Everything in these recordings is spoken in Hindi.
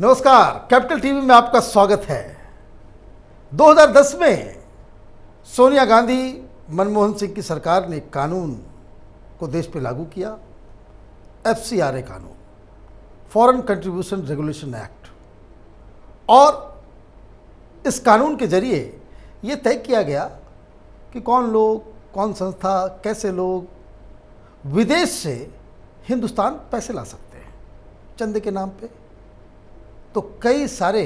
नमस्कार, कैपिटल टीवी में आपका स्वागत है। 2010 में सोनिया गांधी, मनमोहन सिंह की सरकार ने कानून को देश पे लागू किया, FCRA कानून, फॉरेन कंट्रीब्यूशन रेगुलेशन एक्ट। और इस कानून के जरिए ये तय किया गया कि कौन लोग, कौन संस्था, कैसे लोग विदेश से हिंदुस्तान पैसे ला सकते हैं चंदे के नाम पे। तो कई सारे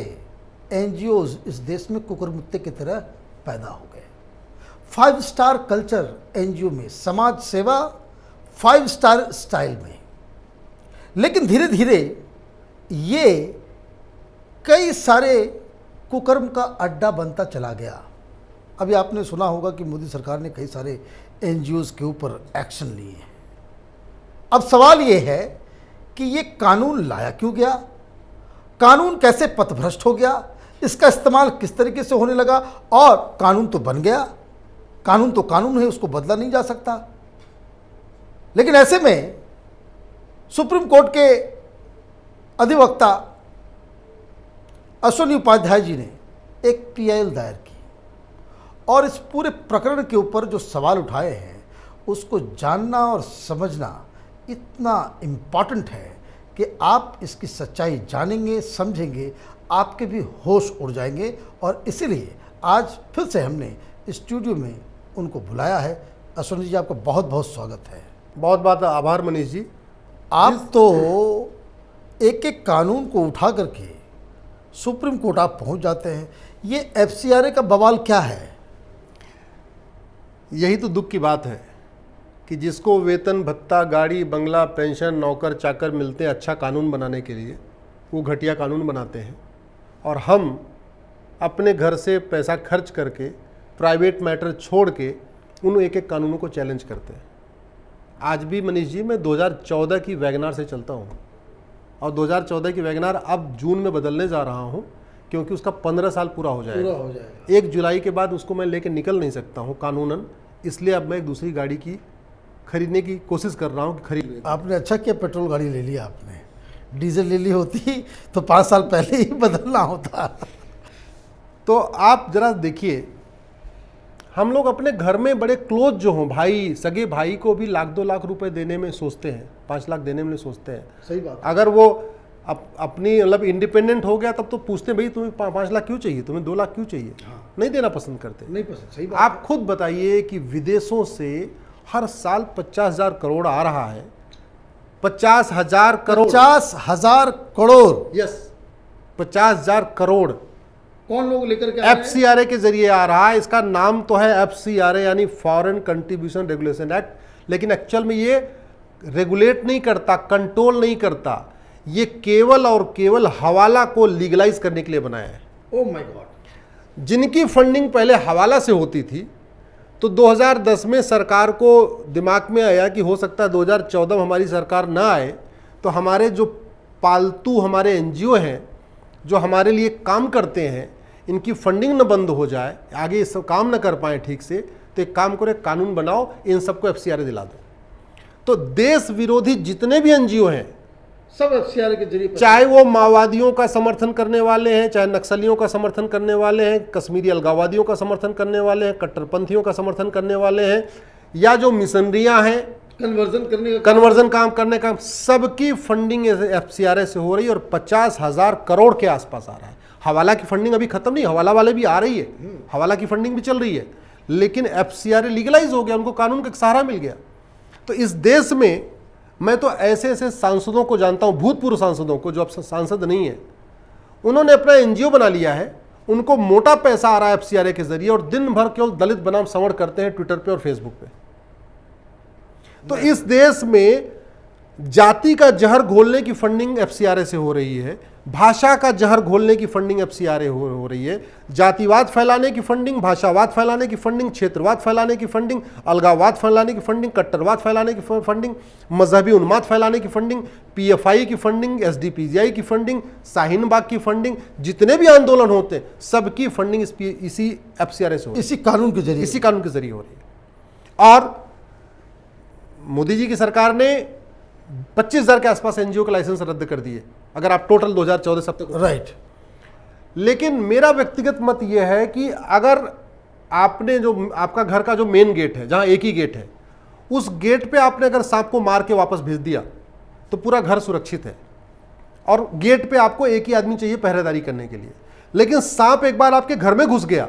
NGOs इस देश में कुकुरमुत्ते की तरह पैदा हो गए। 5 स्टार कल्चर NGO में समाज सेवा 5 स्टार स्टाइल में। लेकिन धीरे धीरे ये कई सारे कुकर्म का अड्डा बनता चला गया। अभी आपने सुना होगा कि मोदी सरकार ने कई सारे NGOs के ऊपर एक्शन लिए हैं। अब सवाल ये है कि ये कानून लाया क्यों गया, कानून कैसे पथभ्रष्ट हो गया, इसका इस्तेमाल किस तरीके से होने लगा। और कानून तो बन गया, कानून तो कानून है, उसको बदला नहीं जा सकता। लेकिन ऐसे में सुप्रीम कोर्ट के अधिवक्ता अश्विनी उपाध्याय जी ने एक PIL दायर की और इस पूरे प्रकरण के ऊपर जो सवाल उठाए हैं उसको जानना और समझना इतना इम्पॉर्टेंट है कि आप इसकी सच्चाई जानेंगे, समझेंगे, आपके भी होश उड़ जाएंगे। और इसीलिए आज फिर से हमने स्टूडियो में उनको बुलाया है। अश्विनी जी, आपका बहुत बहुत स्वागत है। बहुत बहुत आभार मनीष जी। आप तो एक एक कानून को उठा करके सुप्रीम कोर्ट आप पहुंच जाते हैं। ये FCRA का बवाल क्या है? यही तो दुख की बात है कि जिसको वेतन भत्ता, गाड़ी, बंगला, पेंशन, नौकर चाकर मिलते हैं अच्छा कानून बनाने के लिए, वो घटिया कानून बनाते हैं। और हम अपने घर से पैसा खर्च करके, प्राइवेट मैटर छोड़ के उन एक एक कानूनों को चैलेंज करते हैं। आज भी मनीष जी, मैं 2014 की वैगनार से चलता हूँ और 2014 की वैगनार अब जून में बदलने जा रहा हूँ क्योंकि उसका 15 साल पूरा हो जाएगा। 1 जुलाई के बाद उसको मैं लेके निकल नहीं सकता हूँ कानूनन। इसलिए अब मैं एक दूसरी गाड़ी की खरीदने की कोशिश कर रहा हूँ कि खरीद। आपने अच्छा किया, पेट्रोल गाड़ी ले लिया आपने। डीजल ले ली होती तो 5 साल पहले ही बदलना होता। तो आप जरा देखिए, हम लोग अपने घर में बड़े क्लोज जो हों, भाई, सगे भाई को भी 1-2 लाख रुपए देने में सोचते हैं, 5 लाख देने में सोचते हैं। सही बात। अगर वो अपनी मतलब इंडिपेंडेंट हो गया तब तो पूछते हैं, भाई तुम्हें 5 लाख क्यों चाहिए, तुम्हें 2 लाख क्यों चाहिए? हाँ। नहीं देना पसंद करते। नहीं पसंद। सही बात। आप खुद बताइए कि विदेशों से हर साल 50,000 करोड़ आ रहा है। 50,000 करोड़। 50,000 करोड़। यस, 50,000 करोड़ कौन लोग लेकर के FCRA के जरिए आ रहा है। इसका नाम तो है FCRA यानी फॉरेन कंट्रीब्यूशन रेगुलेशन एक्ट, लेकिन एक्चुअल में ये रेगुलेट नहीं करता, कंट्रोल नहीं करता। ये केवल और केवल हवाला को लीगलाइज करने के लिए बनाया है। Oh my God. जिनकी फंडिंग पहले हवाला से होती थी, तो 2010 में सरकार को दिमाग में आया कि हो सकता है 2014 में हमारी सरकार ना आए तो हमारे जो पालतू हमारे NGO हैं जो हमारे लिए काम करते हैं, इनकी फंडिंग न बंद हो जाए, आगे इस काम न कर पाए ठीक से, तो एक काम करो, एक कानून बनाओ, इन सबको FCRA दिला दो। तो देश विरोधी जितने भी NGO हैं सब FCRA के जरिए, चाहे वो माओवादियों का समर्थन करने वाले हैं, चाहे नक्सलियों का समर्थन करने वाले हैं, कश्मीरी अलगाववादियों का समर्थन करने वाले हैं, कट्टरपंथियों का समर्थन करने वाले हैं, या जो मिशनरियां हैं, कन्वर्जन काम करने का, सबकी फंडिंग FCRA से हो रही है। और 50,000 करोड़ के आसपास आ रहा है। हवाला की फंडिंग अभी खत्म नहीं, हवाला वाले भी आ रही है, हवाला की फंडिंग भी चल रही है, लेकिन FCRA लीगलाइज हो गया, उनको कानून का सहारा मिल गया। तो इस देश में मैं तो ऐसे ऐसे सांसदों को जानता हूं, भूतपूर्व सांसदों को जो अब सांसद नहीं है, उन्होंने अपना NGO बना लिया है, उनको मोटा पैसा आ रहा है FCRA के जरिए, और दिन भर केवल दलित बनाम संवर्ण करते हैं ट्विटर पे और फेसबुक पे। तो इस देश में जाति का जहर घोलने की फंडिंग FCRA से हो रही है, भाषा का जहर घोलने की फंडिंग FCRA हो रही है, जातिवाद फैलाने की फंडिंग, भाषावाद फैलाने की फंडिंग, क्षेत्रवाद फैलाने की फंडिंग, अलगाववाद फैलाने की फंडिंग, कट्टरवाद फैलाने की फंडिंग, मजहबी उन्माद फैलाने की फंडिंग, PFI की फंडिंग, SDPGI की फंडिंग, शाहीन बाग की फंडिंग, जितने भी आंदोलन होते हैं सबकी फंडिंग इसी FCRA से हो रही है, इसी कानून के जरिए हो रही है। और मोदी जी की सरकार ने 25,000 के आसपास NGO के लाइसेंस रद्द कर दिए अगर आप टोटल 2014 से अब तक। राइट। लेकिन मेरा व्यक्तिगत मत यह है कि अगर आपने जो आपका घर का जो मेन गेट है, जहां एक ही गेट है, उस गेट पे आपने अगर सांप को मार के वापस भेज दिया तो पूरा घर सुरक्षित है, और गेट पे आपको एक ही आदमी चाहिए पहरेदारी करने के लिए। लेकिन सांप एक बार आपके घर में घुस गया,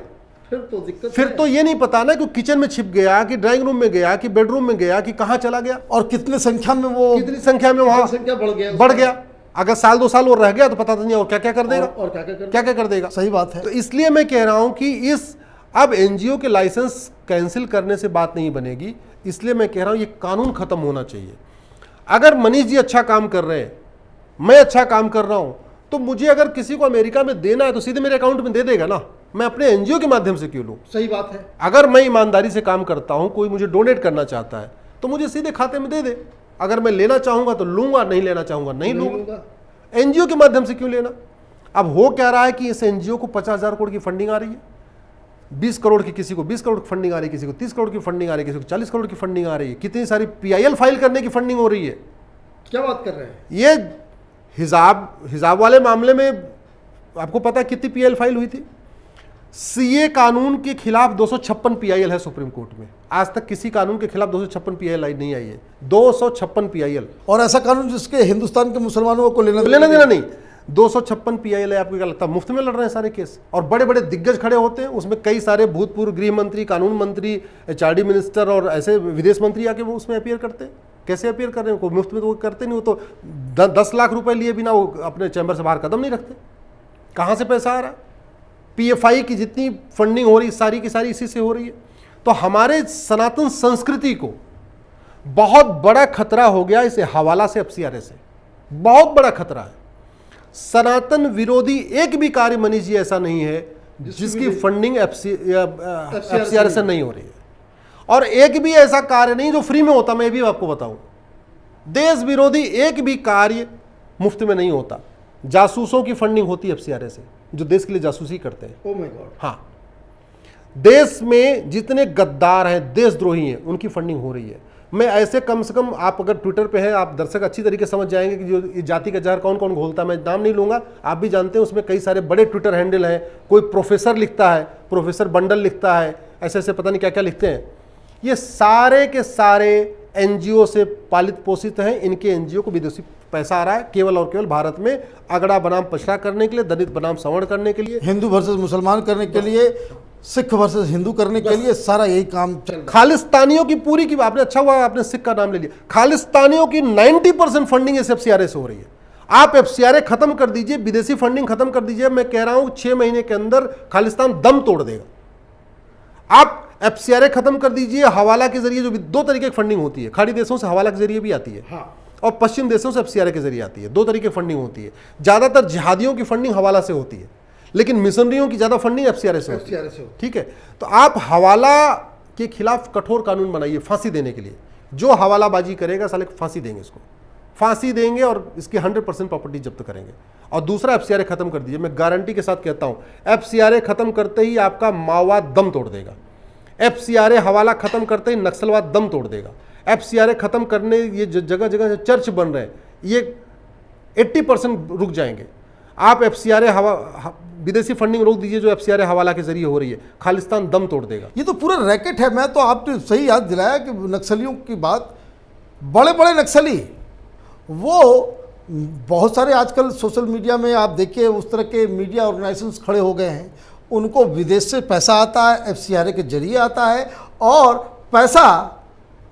फिर तो दिक्कत फिर तो ये नहीं पता ना कि किचन में छिप गया, कि ड्राइंग रूम में गया, कि बेडरूम में गया, कि कहां चला गया, और कितनी संख्या में वो, कितनी संख्या में वहां संख्या बढ़ गया। अगर साल 2 साल और रह गया तो पता नहीं और क्या क्या कर देगा, और क्या क्या कर देगा। सही बात है। तो इसलिए मैं कह रहा हूं कि इस अब एनजीओ के लाइसेंस कैंसिल करने से बात नहीं बनेगी। इसलिए मैं कह रहा हूं ये कानून खत्म होना चाहिए। अगर मनीष जी अच्छा काम कर रहे हैं, मैं अच्छा काम कर रहा हूं, तो मुझे अगर किसी को अमेरिका में देना है तो सीधे मेरे अकाउंट में दे देगा ना, मैं अपने एनजीओ के माध्यम से क्यों लूं। सही बात है। अगर मैं ईमानदारी से काम करता हूं, कोई मुझे डोनेट करना चाहता है तो मुझे सीधे खाते में दे दे। अगर मैं लेना चाहूंगा तो लूंगा, नहीं लेना चाहूंगा नहीं लूंगा। एनजीओ के माध्यम से क्यों लेना। अब हो क्या रहा है कि इस एनजीओ को 50,000 करोड़ की फंडिंग आ रही है, 20 करोड़ की किसी को 20 करोड़ की फंडिंग आ रही है, किसी को 30 करोड़ की फंडिंग आ रही है, किसी को 40 करोड़ की फंडिंग आ रही है, कितनी सारी पीआईएल फाइल करने की फंडिंग हो रही है। क्या बात कर रहे हैं। ये हिजाब वाले मामले में आपको पता है कितनी पीआईएल फाइल हुई थी। सीए कानून के खिलाफ 256 पीआईएल है सुप्रीम कोर्ट में। आज तक किसी कानून के खिलाफ 256 पीआईएल नहीं आई है, 256 पीआईएल। और ऐसा कानून जिसके हिंदुस्तान के मुसलमानों को लेना देना नहीं, 256 पीआईएल है। आपको क्या लगता है मुफ्त में लड़ रहे हैं सारे केस। और बड़े बड़े दिग्गज खड़े होते हैं, उसमें कई सारे भूतपूर्व गृह मंत्री, कानून मंत्री, एचआरडी मिनिस्टर और ऐसे विदेश मंत्री आके वो उसमें अपीयर करते हैं। कैसे अपीयर कर रहे हैं, कोई मुफ्त में तो वो करते नहीं, वो तो 10 लाख रुपए लिए बिना वो अपने चैम्बर से बाहर कदम नहीं रखते। कहाँ से पैसा आ रहा है। पीएफआई की जितनी फंडिंग हो रही है सारी की सारी इसी से हो रही है। तो हमारे सनातन संस्कृति को बहुत बड़ा खतरा हो गया इस हवाला से, एफसीआरए से बहुत बड़ा खतरा है। सनातन विरोधी एक भी कार्य मनीष जी ऐसा नहीं है जिसकी फंडिंग एफसीआरए से नहीं हो रही है, और एक भी ऐसा कार्य नहीं जो फ्री में होता। मैं भी आपको बताऊं, देश विरोधी एक भी कार्य मुफ्त में नहीं होता। जासूसों की फंडिंग होती है एफसीआरए से, जो देश के लिए जासूसी करते हैं। Oh my God. हाँ, देश में जितने गद्दार हैं, देशद्रोही हैं, उनकी फंडिंग हो रही है। मैं ऐसे कम से कम, आप अगर ट्विटर पे हैं, आप दर्शक अच्छी तरीके से समझ जाएंगे कि जो ये जाति का जहर कौन कौन घोलता है। मैं नाम नहीं लूंगा, आप भी जानते हैं। उसमें कई सारे बड़े ट्विटर हैंडल हैं। कोई प्रोफेसर लिखता है, प्रोफेसर बंडल लिखता है, ऐसे ऐसे पता नहीं क्या क्या लिखते हैं। ये सारे के सारे एनजीओ से पालित पोषित हैं। इनके एनजीओ को विदेशी पैसा आ रहा है केवल और केवल भारत में अगड़ा बनाम पछड़ा करने के लिए, दलित बनाम सवर्ण करने के लिए, हिंदू वर्सेस मुसलमान करने के लिए, सिख वर्सेस हिंदू करने के लिए, सारा यही काम चल रहा है। खालिस्तानियों की पूरी की, आपने अच्छा हुआ आपने सिख का नाम ले लिया, खालिस्तानियों की 90% फंडिंग इस एफसीआरए से हो रही है। आप एफसीआरए खत्म कर दीजिए, विदेशी फंडिंग खत्म कर दीजिए, मैं कह रहा हूं 6 महीने के अंदर खालिस्तान दम तोड़ देगा। आप एफसीआरए खत्म कर दीजिए, हवाला के जरिए, जो 2 तरीके की फंडिंग होती है, खाड़ी देशों से हवाला के जरिए भी आती है, हाँ। और पश्चिम देशों से एफसीआरए के जरिए आती है। 2 तरीके की फंडिंग होती है। ज्यादातर जिहादियों की फंडिंग हवाला से होती है, लेकिन मिशनरियों की ज्यादा फंडिंग एफसीआरए से होती है। ठीक है, तो आप हवाला के खिलाफ कठोर कानून बनाइए फांसी देने के लिए। जो हवालाबाजी करेगा साले फांसी देंगे, इसको फांसी देंगे और इसकी 100% प्रॉपर्टी जब्त करेंगे। और दूसरा, एफसीआरए खत्म कर दीजिए। मैं गारंटी के साथ कहता हूं, एफसीआरए खत्म करते ही आपका माओवाद दम तोड़ देगा। एफसीआरए हवाला खत्म करते ही नक्सलवाद दम तोड़ देगा। एफसीआरए खत्म करने, ये जगह जगह चर्च बन रहे हैं, ये 80% रुक जाएंगे। आप एफसीआरए विदेशी फंडिंग रोक दीजिए जो एफसीआरए हवाला के जरिए हो रही है, खालिस्तान दम तोड़ देगा। ये तो पूरा रैकेट है। मैं तो आपने सही याद दिलाया कि नक्सलियों की बात, बड़े बड़े नक्सली, वो बहुत सारे आजकल सोशल मीडिया में आप देखिए उस तरह के मीडिया ऑर्गेनाइजेशंस खड़े हो गए हैं। उनको विदेश से पैसा आता है, एफसीआरए के जरिए आता है, और पैसा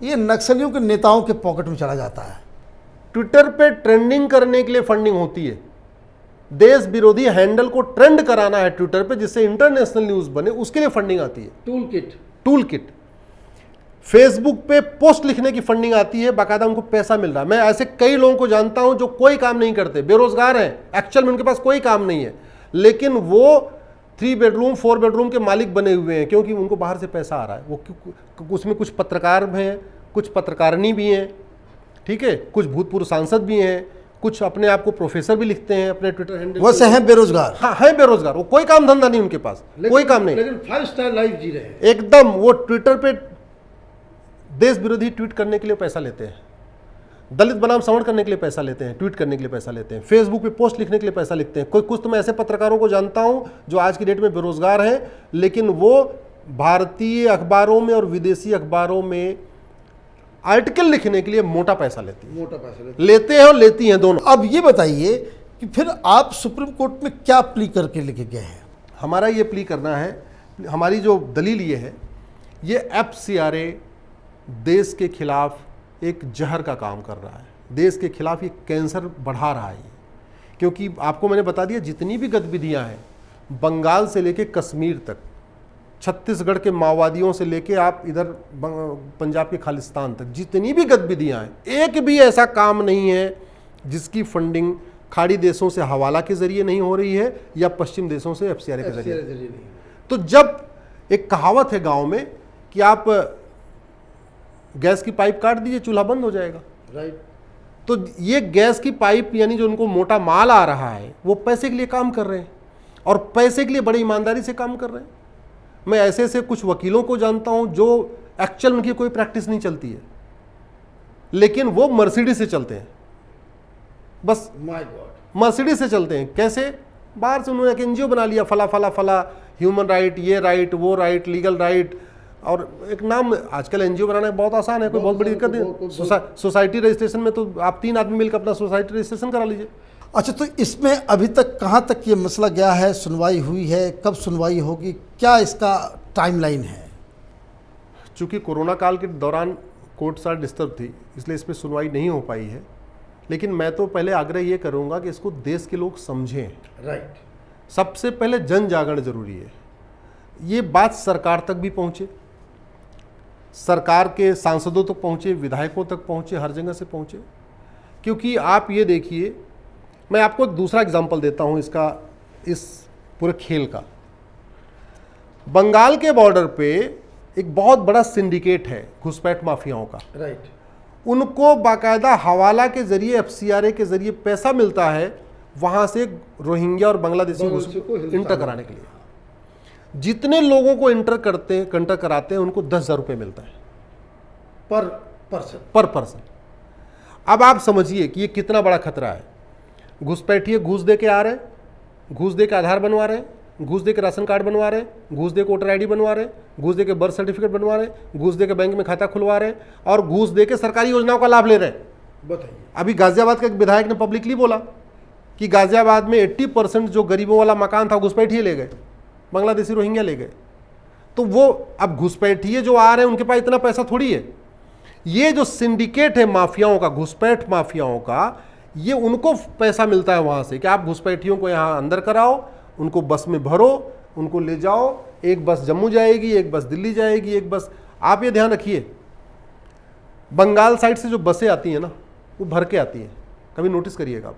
ये नक्सलियों के नेताओं के पॉकेट में चला जाता है। ट्विटर पे ट्रेंडिंग करने के लिए फंडिंग होती है। देश विरोधी हैंडल को ट्रेंड कराना है ट्विटर पे, जिससे इंटरनेशनल न्यूज बने, उसके लिए फंडिंग आती है। Tool kit. फेसबुक पे पोस्ट लिखने की फंडिंग आती है, बाकायदा उनको पैसा मिल रहा है। मैं ऐसे कई लोगों को जानता हूं जो कोई काम नहीं करते, बेरोजगार हैं, एक्चुअल में उनके पास कोई काम नहीं है, लेकिन वो 3 बेडरूम 4 बेडरूम के मालिक बने हुए हैं, क्योंकि उनको बाहर से पैसा आ रहा है। वो उसमें कुछ पत्रकार हैं, कुछ पत्रकारिणी भी हैं, ठीक है, कुछ भूतपूर्व सांसद भी हैं, कुछ अपने आप को प्रोफेसर भी लिखते हैं अपने ट्विटर हैंडल। वैसे हैं बेरोजगार। हाँ, है बेरोजगार। वो कोई काम धंधा नहीं उनके पास, कोई काम नहीं, लेकिन 5 स्टार लाइफ जी रहे हैं एकदम। वो ट्विटर पे देश विरोधी ट्वीट करने के लिए पैसा लेते हैं। दलित बनाम श्रवण करने के लिए पैसा लेते हैं, ट्वीट करने के लिए पैसा लेते हैं, फेसबुक पे पोस्ट लिखने के लिए पैसा लिखते हैं। कुछ तो मैं ऐसे पत्रकारों को जानता हूं जो आज की डेट में बेरोजगार हैं, लेकिन वो भारतीय अखबारों में और विदेशी अखबारों में आर्टिकल लिखने के लिए मोटा पैसा लेते हैं और लेती हैं दोनों। अब ये बताइए कि फिर आप सुप्रीम कोर्ट में क्या प्ली करके लेके गए हैं? हमारा ये प्ली करना है, हमारी जो दलील ये है, ये FCRA देश के खिलाफ एक जहर का काम कर रहा है, देश के खिलाफ ये कैंसर बढ़ा रहा है। क्योंकि आपको मैंने बता दिया जितनी भी गतिविधियां हैं, बंगाल से लेके कश्मीर तक, छत्तीसगढ़ के माओवादियों से लेके आप इधर पंजाब के खालिस्तान तक, जितनी भी गतिविधियां हैं, एक भी ऐसा काम नहीं है जिसकी फंडिंग खाड़ी देशों से हवाला के जरिए नहीं हो रही है या पश्चिम देशों से FCRA के जरिए। तो जब एक कहावत है गांव में कि आप गैस की पाइप काट दीजिए, चूल्हा बंद हो जाएगा। राइट। तो ये गैस की पाइप यानी जो उनको मोटा माल आ रहा है, वो पैसे के लिए काम कर रहे हैं और पैसे के लिए बड़ी ईमानदारी से काम कर रहे हैं। मैं ऐसे ऐसे कुछ वकीलों को जानता हूं जो एक्चुअल उनकी कोई प्रैक्टिस नहीं चलती है, लेकिन वो मर्सिडीज से चलते हैं, बस मर्सिडीज से चलते हैं। कैसे? बाहर से उन्होंने एक NGO बना लिया, फला फला फला, ह्यूमन राइट, ये राइट, वो राइट, लीगल राइट, और एक नाम। आजकल NGO बनाना बहुत आसान है, कोई बहुत बड़ी दिक्कत नहीं। सोसाइटी रजिस्ट्रेशन में तो आप 3 आदमी मिलकर अपना सोसाइटी रजिस्ट्रेशन करा लीजिए। अच्छा, तो इसमें अभी तक कहाँ तक ये मसला गया है? सुनवाई हुई है? कब सुनवाई होगी? क्या इसका टाइमलाइन है? चूँकि कोरोना काल के दौरान कोर्ट साल डिस्टर्ब थी, इसलिए इस पर सुनवाई नहीं हो पाई है। लेकिन मैं तो पहले आग्रह ये करूँगा कि इसको देश के लोग समझें। राइट। सबसे पहले जन जागरण जरूरी है। ये बात सरकार तक भी पहुँचे, सरकार के सांसदों तक पहुँचे, विधायकों तक पहुँचे, हर जगह से पहुँचे। क्योंकि आप ये देखिए, मैं आपको एक दूसरा एग्जाम्पल देता हूँ इसका, इस पूरे खेल का। बंगाल के बॉर्डर पे एक बहुत बड़ा सिंडिकेट है घुसपैठ माफियाओं का। राइट। उनको बाकायदा हवाला के जरिए, FCRA के जरिए पैसा मिलता है वहां से रोहिंग्या और बांग्लादेशी को इंटर कराने के लिए। जितने लोगों को इंटर कराते हैं उनको 10,000 रुपये मिलता है पर पर्सन। अब आप समझिए कि ये कितना बड़ा खतरा है। घुसपैठिए घूस दे के आ रहे हैं, घूस दे के आधार बनवा रहे हैं, घूस दे के राशन कार्ड बनवा रहे हैं, घूस दे के वोटर ID बनवा रहे हैं, घूस दे के बर्थ सर्टिफिकेट बनवा रहे हैं, घूस दे के बैंक में खाता खुलवा रहे हैं और घूस दे के सरकारी योजनाओं का लाभ ले रहे हैं। बताइए। अभी गाजियाबाद का एक विधायक ने पब्लिकली बोला कि गाजियाबाद में 80% जो गरीबों वाला मकान था घुसपैठिए ले गए, बांग्लादेशी रोहिंग्या ले गए। तो वो अब घुसपैठिए जो आ रहे हैं उनके पास इतना पैसा थोड़ी है। ये जो सिंडिकेट है माफियाओं का, घुसपैठ माफियाओं का, ये उनको पैसा मिलता है वहां से कि आप घुसपैठियों को यहाँ अंदर कराओ, उनको बस में भरो, उनको ले जाओ। एक बस जम्मू जाएगी, एक बस दिल्ली जाएगी, एक बस। आप ये ध्यान रखिए, बंगाल साइड से जो बसें आती हैं ना, वो भर के आती हैं। कभी नोटिस करिएगा आप,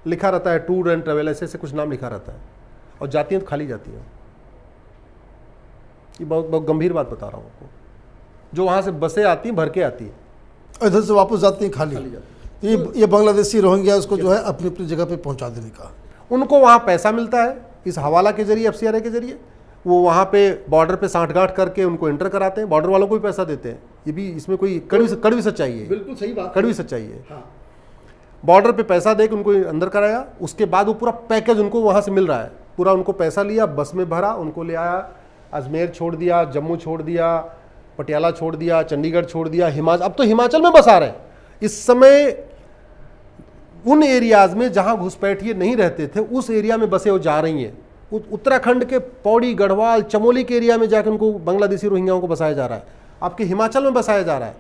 लिखा रहता है टूर एंड ट्रेवल, ऐसे ऐसे कुछ नाम लिखा रहता है, और जाती हैं तो खाली जाती हैं। ये बहुत गंभीर बात बता रहा हूँ आपको। जो वहाँ से बसें आती हैं भर के आती हैं, इधर से वापस जाती हैं खाली। ये बांग्लादेशी रोहिंग्या उसको जो है अपनी अपनी जगह पे पहुंचा देने का, उनको वहाँ पैसा मिलता है इस हवाला के जरिए, FCRA के जरिए। वो वहाँ पे बॉर्डर पे सांठगांठ करके उनको एंटर कराते हैं, बॉर्डर वालों को भी पैसा देते हैं। ये भी इसमें कोई कड़वी सच्चाई है। बिल्कुल सही बात, कड़वी सच्चाई है। हाँ। बॉर्डर पे पैसा दे के उनको अंदर कराया, उसके बाद वो पूरा पैकेज उनको वहाँ से मिल रहा है। पूरा उनको पैसा लिया, बस में भरा, उनको ले आया, अजमेर छोड़ दिया, जम्मू छोड़ दिया, पटियाला छोड़ दिया, चंडीगढ़ छोड़ दिया, हिमाचल। अब तो हिमाचल में बस आ रहे हैं इस समय। उन एरियाज में जहां घुसपैठिए नहीं रहते थे, उस एरिया में बसें वो जा रही हैं। उत्तराखंड के पौड़ी, गढ़वाल, चमोली के एरिया में जाकर उनको बांग्लादेशी रोहिंग्याओं को बसाया जा रहा है। आपके हिमाचल में बसाया जा रहा है,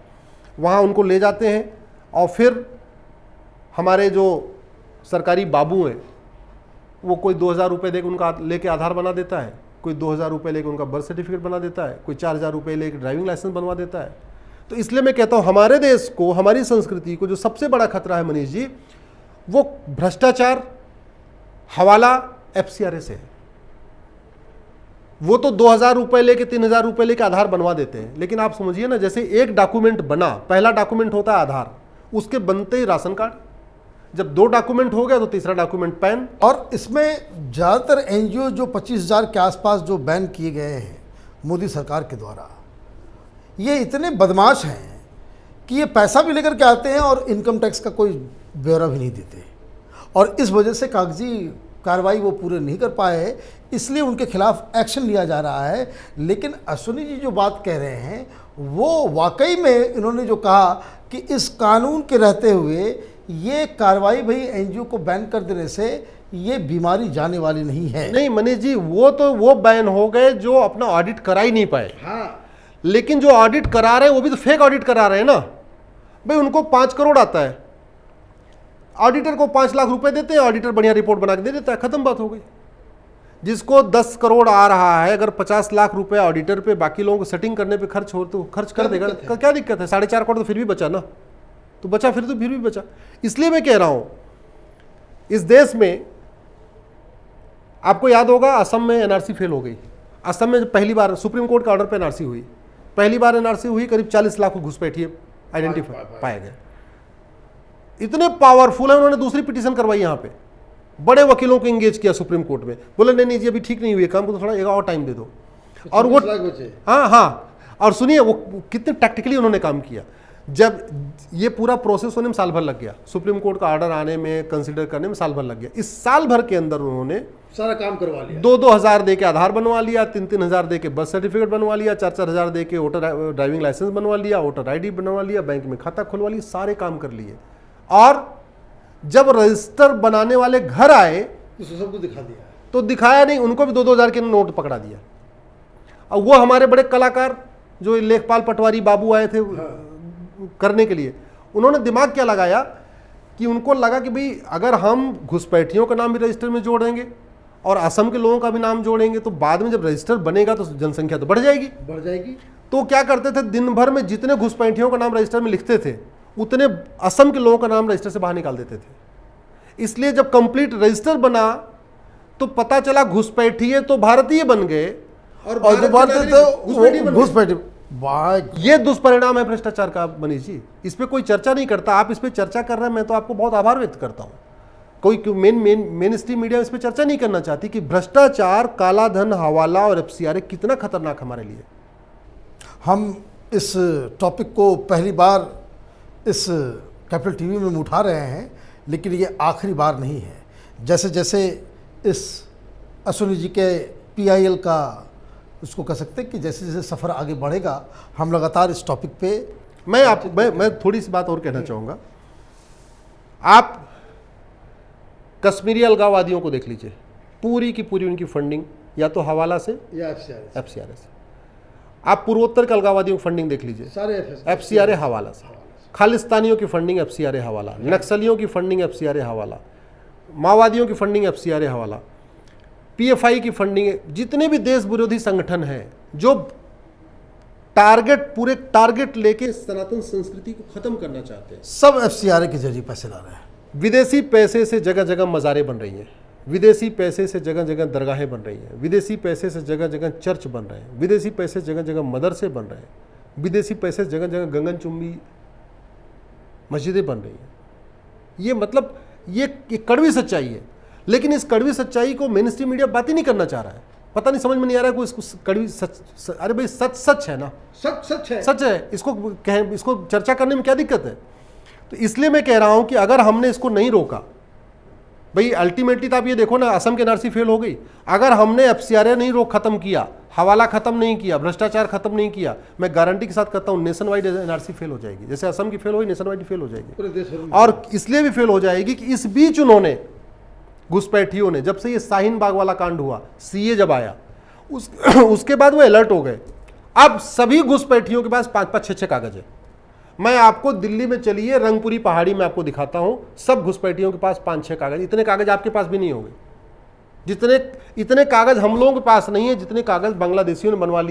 वहाँ उनको ले जाते हैं। और फिर हमारे जो सरकारी बाबू हैं, वो कोई 2,000 रुपये देकर उनका लेके आधार बना देता है, कोई 2,000 रुपये लेकर उनका बर्थ सर्टिफिकेट बना देता है, कोई 4,000 रुपये लेकर ड्राइविंग लाइसेंस बनवा देता है। तो इसलिए मैं कहता हूँ हमारे देश को, हमारी संस्कृति को जो सबसे बड़ा खतरा है मनीष जी, वो भ्रष्टाचार, हवाला, FCRA से है। वो तो 2,000 रुपये लेके 3,000 रुपये लेके आधार बनवा देते हैं। लेकिन आप समझिए ना, जैसे एक डॉक्यूमेंट बना, पहला डॉक्यूमेंट होता है आधार, उसके बनते ही राशन कार्ड, जब 2 डॉक्यूमेंट हो गया तो तीसरा डॉक्यूमेंट पैन। और इसमें ज़्यादातर NGO जो 25,000 के आसपास जो बैन किए गए हैं मोदी सरकार के द्वारा, ये इतने बदमाश हैं कि ये पैसा भी लेकर के आते हैं और इनकम टैक्स का कोई ब्यौरा भी नहीं देते, और इस वजह से कागजी कार्रवाई वो पूरे नहीं कर पाए, इसलिए उनके खिलाफ एक्शन लिया जा रहा है। लेकिन अश्विनी जी जो बात कह रहे हैं वो वाकई में इन्होंने जो कहा कि इस कानून के रहते हुए ये कार्रवाई भाई एनजीओ को बैन कर देने से ये बीमारी जाने वाली नहीं है। नहीं मनीष जी, वो बैन हो गए जो अपना ऑडिट करा ही नहीं पाए। हाँ, लेकिन जो ऑडिट करा रहे हैं वो भी तो फेक ऑडिट करा रहे हैं ना भाई। उनको 5 करोड़ आता है, ऑडिटर को 5 लाख रुपए देते हैं, ऑडिटर बढ़िया रिपोर्ट बना के दे देता है, खत्म बात हो गई। जिसको 10 करोड़ आ रहा है, अगर 50 लाख रुपए ऑडिटर पे बाकी लोगों को सेटिंग करने पे खर्च हो तो खर्च कर देगा, क्या दिक्कत है? 4.5 करोड़ तो फिर भी बचा ना, तो बचा फिर भी बचा। इसलिए मैं कह रहा हूं इस देश में, आपको याद होगा असम में एनआरसी फेल हो गई। असम में पहली बार सुप्रीम कोर्ट का ऑर्डर पे एनआरसी हुई, पहली बार एनआरसी हुई, करीब 40 लाख को घुसपैठिए आइडेंटिफाई पाए गए। इतने पावरफुल है, उन्होंने दूसरी पिटीशन करवाई यहाँ पे, बड़े वकीलों को एंगेज किया सुप्रीम कोर्ट में, बोले नहीं जी अभी ठीक नहीं हुई काम को, तो थोड़ा एक और टाइम दे दो। और वो हाँ, और सुनिए वो कितने टैक्टिकली उन्होंने काम किया। जब ये पूरा प्रोसेस होने में साल भर लग गया, सुप्रीम कोर्ट का ऑर्डर आने में, कंसीडर करने में साल भर लग गया। इस साल भर के अंदर उन्होंने सारा काम करवा लिया। 2-2 हज़ार दे के आधार बनवा लिया, 3-3 हज़ार दे के बर्थ सर्टिफिकेट बनवा लिया, 4-4 हज़ार दे के वोटर ड्राइविंग लाइसेंस बनवा लिया, वोटर आईडी बनवा लिया, बैंक में खाता खुलवा लिया, सारे काम कर लिए। और जब रजिस्टर बनाने वाले घर आए तो सबको दिखा दिया, तो दिखाया नहीं, उनको भी 2-2 हज़ार के नोट पकड़ा दिया। और वो हमारे बड़े कलाकार जो लेखपाल पटवारी बाबू आए थे करने के लिए, उन्होंने दिमाग क्या लगाया कि उनको लगा कि भाई अगर हम घुसपैठियों का नाम भी रजिस्टर में जोड़ेंगे और असम के लोगों का भी नाम जोड़ेंगे तो बाद में जब रजिस्टर बनेगा तो जनसंख्या तो बढ़ जाएगी। तो क्या करते थे, दिन भर में जितने घुसपैठियों का नाम रजिस्टर में लिखते थे उतने असम के लोगों का नाम रजिस्टर से बाहर निकाल देते थे। इसलिए जब कंप्लीट रजिस्टर बना तो पता चला घुसपैठिए तो भारतीय बन गए और जो भारतीय तो घुसपैठिए। ये दुष्परिणाम है भ्रष्टाचार का मनीष जी, इस पे कोई चर्चा नहीं करता। आप इस पे चर्चा कर रहे हैं, मैं तो आपको बहुत आभार व्यक्त करता हूं। कोई मेन स्ट्रीम मीडिया इस पे चर्चा नहीं करना चाहती कि भ्रष्टाचार, काला धन, हवाला और एफसीआरए कितना खतरनाक हमारे लिए। हम इस टॉपिक को पहली बार इस कैपिटल टीवी में उठा रहे हैं, लेकिन ये आखिरी बार नहीं है। जैसे जैसे इस अश्विनी जी के पीआईएल का उसको कह सकते हैं कि जैसे जैसे सफ़र आगे बढ़ेगा, हम लगातार इस टॉपिक पे मैं थोड़ी सी बात और कहना चाहूँगा। आप कश्मीरी अलगाववादियों को देख लीजिए, पूरी की पूरी उनकी फंडिंग या तो हवाला से या एफसीआरए से। आप पूर्वोत्तर के अलगाववादियों की फंडिंग देख लीजिए, सारे एफसीआरए हवाला से। खालिस्तानियों की फंडिंग एफसीआरए हवाला, नक्सलियों की फंडिंग एफसीआरए हवाला, माओवादियों की फंडिंग एफसीआरए हवाला, पीएफआई की फंडिंग, जितने भी देश विरोधी संगठन हैं जो पूरे टारगेट लेके सनातन संस्कृति को खत्म करना चाहते हैं, सब एफसीआरए के जरिए पैसे ला रहे हैं। विदेशी पैसे से जगह जगह मज़ारें बन रही हैं, विदेशी पैसे से जगह जगह दरगाहें बन रही हैं, विदेशी पैसे से जगह जगह चर्च बन रहे हैं, विदेशी पैसे जगह जगह मदरसे बन रहे हैं, विदेशी पैसे से जगह जगह गगनचुंबी मस्जिदें बन रही हैं। ये मतलब ये कड़वी सच्चाई है, लेकिन इस कड़वी सच्चाई को मेन स्ट्रीम मीडिया बात ही नहीं करना चाह रहा है। पता नहीं, समझ में नहीं आ रहा है कोई इसको कड़वी सच। अरे भाई सच है ना, सच है, इसको चर्चा करने में क्या दिक्कत है? तो इसलिए मैं कह रहा हूं कि अगर हमने इसको नहीं रोका, भाई अल्टीमेटली तो आप ये देखो ना, असम की एनआरसी फेल हो गई। अगर हमने एफसीआरए नहीं खत्म किया, हवाला खत्म नहीं किया, भ्रष्टाचार खत्म नहीं किया, मैं गारंटी के साथ कहता हूं नेशन वाइड एनआरसी फेल हो जाएगी। जैसे असम की फेल हुई, नेशन वाइड फेल हो जाएगी। और इसलिए भी फेल हो जाएगी कि इस बीच उन्होंने, घुसपैठियों ने, जब से ये शाहीन बाग वाला कांड हुआ, सीए जब आया, उसके बाद वो अलर्ट हो गए। अब सभी घुसपैठियों के पास 5-5, 6-6 कागज है। मैं आपको दिल्ली में चलिए, रंगपुरी पहाड़ी में आपको दिखाता हूं, सब घुसपैठियों के पास 5-6 कागज। इतने कागज आपके पास भी नहीं होंगे, इतने कागज हम लोगों के पास नहीं है जितने कागज बांग्लादेशियों ने बना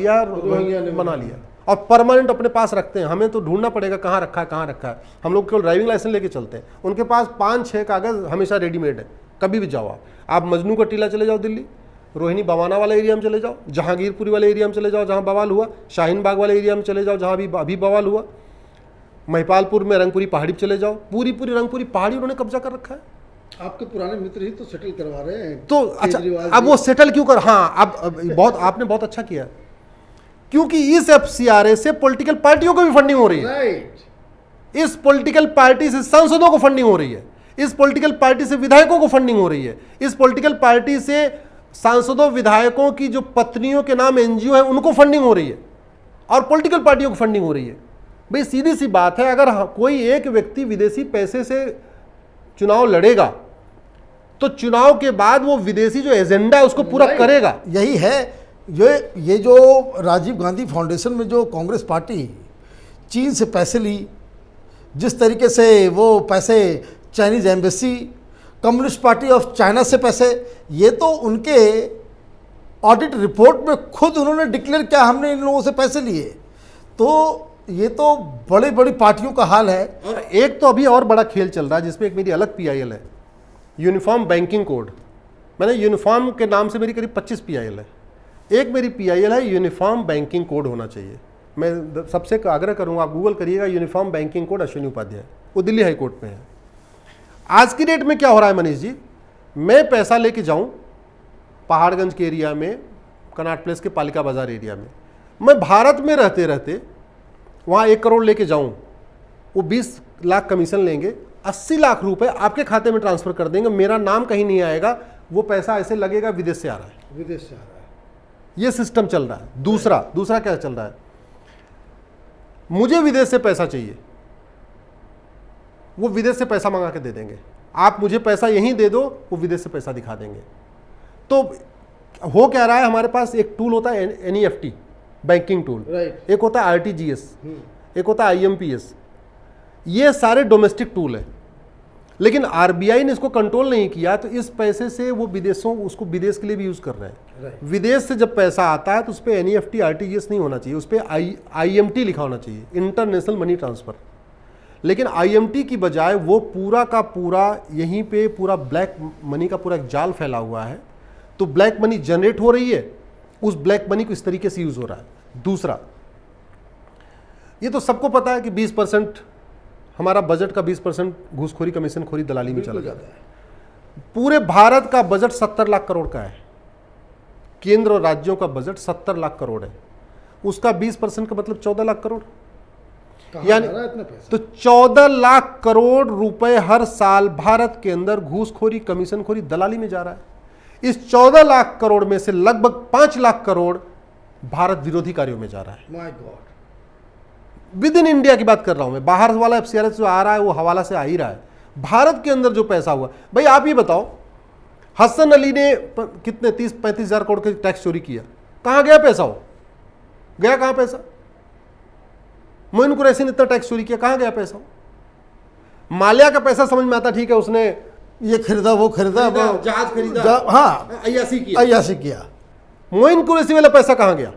लिया और परमानेंट अपने पास रखते हैं। हमें तो ढूंढना पड़ेगा कहाँ रखा है। हम लोग केवल ड्राइविंग लाइसेंस लेके चलते हैं, उनके पास 5-6 कागज हमेशा रेडीमेड है। कभी भी जाओ, आप मजनू का टीला चले जाओ दिल्ली, रोहिणी बवाना वाले एरिया में चले जाओ, जहांगीरपुरी वाले एरिया में चले जाओ जहाँ बवाल हुआ, शाहीन बाग वाले एरिया में चले जाओ जहाँ अभी बवाल हुआ, महिपालपुर में रंगपुरी पहाड़ी पे चले जाओ, पूरी रंगपुरी पहाड़ी उन्होंने कब्जा कर रखा है। आपके पुराने मित्र ही तो सेटल करवा रहे हैं। तो अच्छा, अब वो सेटल क्यों कर, हाँ अब आपने बहुत अच्छा किया, क्योंकि इस एफसीआरए से पॉलिटिकल पार्टियों को भी फंडिंग हो रही है। इस पॉलिटिकल पार्टी से सांसदों को फंडिंग हो रही है, इस पॉलिटिकल पार्टी से विधायकों को फंडिंग हो रही है, इस पॉलिटिकल पार्टी से सांसदों विधायकों की जो पत्नियों के नाम एनजीओ है उनको फंडिंग हो रही है और पॉलिटिकल पार्टियों को फंडिंग हो रही है। भाई सीधी सी बात है, अगर कोई एक व्यक्ति विदेशी पैसे से चुनाव लड़ेगा तो चुनाव के बाद वो विदेशी जो एजेंडा है उसको पूरा करेगा। यही है ये जो राजीव गांधी फाउंडेशन में जो कांग्रेस पार्टी चीन से पैसे ली, जिस तरीके से वो पैसे Chinese embassy, communist party of China से पैसे, ये तो उनके ऑडिट रिपोर्ट में खुद उन्होंने डिक्लेयर किया हमने इन लोगों से पैसे लिए। तो ये तो बड़ी बड़ी पार्टियों का हाल है। और एक तो अभी और बड़ा खेल चल रहा है जिसमें एक मेरी अलग पीआईएल है, यूनिफॉर्म बैंकिंग कोड। मैंने यूनिफॉर्म के नाम से मेरी करीब 25 पीआईएल है। एक मेरी पीआईएल है यूनिफॉर्म बैंकिंग कोड होना चाहिए। मैं सबसे आग्रह करूंगा, आप गूगल करिएगा uniform banking code Ashwini Upadhyay, वो दिल्ली हाई कोर्ट में है। आज की डेट में क्या हो रहा है मनीष जी, मैं पैसा लेके जाऊं पहाड़गंज के एरिया में, कनाट प्लेस के पालिका बाजार एरिया में, मैं भारत में रहते रहते वहाँ 1 करोड़ लेके जाऊं, वो 20 लाख कमीशन लेंगे, 80 लाख रुपए आपके खाते में ट्रांसफर कर देंगे, मेरा नाम कहीं नहीं आएगा, वो पैसा ऐसे लगेगा विदेश से आ रहा है, विदेश से आ रहा है। ये सिस्टम चल रहा है। दूसरा क्या चल रहा है, मुझे विदेश से पैसा चाहिए, वो विदेश से पैसा मंगा के दे देंगे, आप मुझे पैसा यहीं दे दो, वो विदेश से पैसा दिखा देंगे। तो हो क्या रहा है, हमारे पास एक टूल होता है एनईएफटी बैंकिंग टूल, एक होता है आरटीजीएस, एक होता है आईएमपीएस, ये सारे डोमेस्टिक टूल है। लेकिन आरबीआई ने इसको कंट्रोल नहीं किया, तो इस पैसे से वो उसको विदेश के लिए भी यूज कर रहे हैं। विदेश से जब पैसा आता है तो उस पर एनईएफटी आरटीजीएस नहीं होना चाहिए, उस पर आईएमटी लिखा होना चाहिए, इंटरनेशनल मनी ट्रांसफर। लेकिन आईएमटी की बजाय वो पूरा का पूरा यहीं पे पूरा ब्लैक मनी का पूरा एक जाल फैला हुआ है, तो ब्लैक मनी जनरेट हो रही है, उस ब्लैक मनी को इस तरीके से यूज हो रहा है। दूसरा, ये तो सबको पता है कि 20% हमारा बजट का 20% घूसखोरी, कमीशनखोरी, दलाली में चला जाता है। पूरे भारत का बजट 70 लाख करोड़ का है, केंद्र और राज्यों का बजट 70 लाख करोड़ है, उसका 20% का मतलब 14 लाख करोड़, यानी तो 14 लाख करोड़ रुपए हर साल भारत के अंदर घूसखोरी, कमीशनखोरी, दलाली में जा रहा है। इस 14 लाख करोड़ में से लगभग 5 लाख करोड़ भारत विरोधी कार्यों में जा रहा है। My God, with in India की बात कर रहा हूं मैं, बाहर वाला एफसीआरएस जो आ रहा है वो हवाला से आ ही रहा है। भारत के अंदर जो पैसा हुआ, भाई आप ये बताओ, हसन अली ने कितने 30-35 हजार करोड़ के टैक्स चोरी किया, कहां गया पैसा? हो गया कहां पैसा? मोइन कुरैशी ने इतना टैक्स चोरी किया, कहां गया पैसा? माल्या का पैसा समझ में आता, ठीक है उसने ये खरीदा, वो खरीदा, जहाज खरीदा, हाँ अय्याशी किया। मोइन कुरैशी वाला पैसा कहां गया?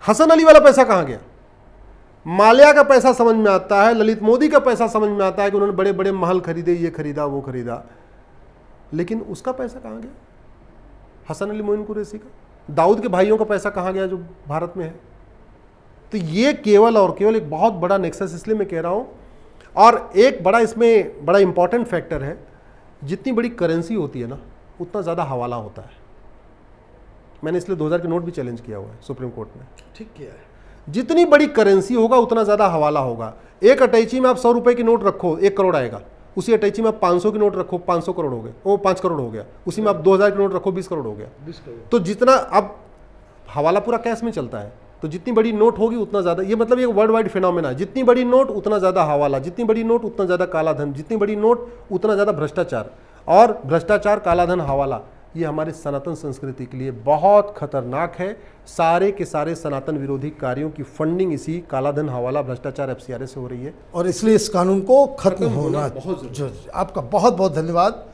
हसन अली वाला पैसा कहां गया? माल्या का पैसा समझ में आता है, ललित मोदी का पैसा समझ में आता है कि उन्होंने बड़े बड़े महल खरीदे, ये खरीदा, वो खरीदा, लेकिन उसका पैसा कहां गया? हसन अली, मोइन कुरैशी का, दाऊद के भाइयों का पैसा कहां गया जो भारत में है? तो ये केवल और केवल एक बहुत बड़ा नेक्सस, इसलिए मैं कह रहा हूं। और एक बड़ा इसमें बड़ा इंपॉर्टेंट फैक्टर है, जितनी बड़ी करेंसी होती है ना, उतना ज़्यादा हवाला होता है। मैंने इसलिए 2000 के नोट भी चैलेंज किया हुआ है सुप्रीम कोर्ट में। ठीक किया है। जितनी बड़ी करेंसी होगा उतना ज़्यादा हवाला होगा। एक अटैची में आप 100 रुपए की नोट रखो, 1 करोड़ आएगा। उसी अटैची में आप 500 की नोट रखो, 500 करोड़ हो गए, वो 5 करोड़ हो गया। उसी में आप 2000 की नोट रखो, 20 करोड़ हो गया। 20 करोड़। तो जितना अब हवाला पूरा कैश में चलता है, तो जितनी बड़ी नोट होगी उतना ज़्यादा, ये मतलब ये वर्ल्ड वाइड फिनोमेना है, जितनी बड़ी नोट उतना ज़्यादा हवाला, जितनी बड़ी नोट उतना ज़्यादा काला धन, जितनी बड़ी नोट उतना ज़्यादा भ्रष्टाचार। और भ्रष्टाचार, काला धन, हवाला, ये हमारी सनातन संस्कृति के लिए बहुत खतरनाक है। सारे के सारे सनातन विरोधी कार्यों की फंडिंग इसी काला धन, हवाला, भ्रष्टाचार, एफसीआरएस से हो रही है, और इसलिए इस कानून को खत्म होना बहुत जरूरी। आपका बहुत बहुत धन्यवाद,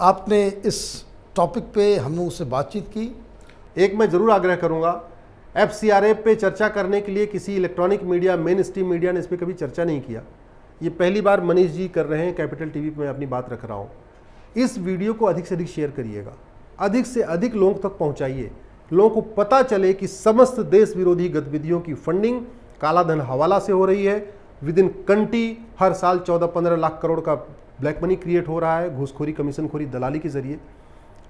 आपने इस टॉपिक पे हम लोगों से बातचीत की। एक मैं जरूर आग्रह करूंगा, एफसीआरए पे चर्चा करने के लिए किसी electronic media, main stream media ने इस पर कभी चर्चा नहीं किया। ये पहली बार मनीष जी कर रहे हैं, कैपिटल टीवी पे मैं अपनी बात रख रहा हूँ। इस वीडियो को अधिक से अधिक शेयर करिएगा, अधिक से अधिक लोगों तक पहुँचाइए, लोगों को पता चले कि समस्त देश विरोधी गतिविधियों की फंडिंग काला धन, हवाला से हो रही है। विद इन कंट्री हर साल 14-15 लाख करोड़ का ब्लैक मनी क्रिएट हो रहा है, घूसखोरी, कमीशनखोरी, दलाली के जरिए।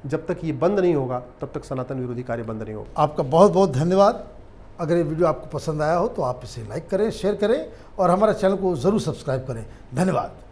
जब तक ये बंद नहीं होगा तब तक सनातन विरोधी कार्य बंद नहीं होगा। आपका बहुत बहुत धन्यवाद। अगर ये वीडियो आपको पसंद आया हो तो आप इसे लाइक करें, शेयर करें और हमारे चैनल को ज़रूर सब्सक्राइब करें। धन्यवाद।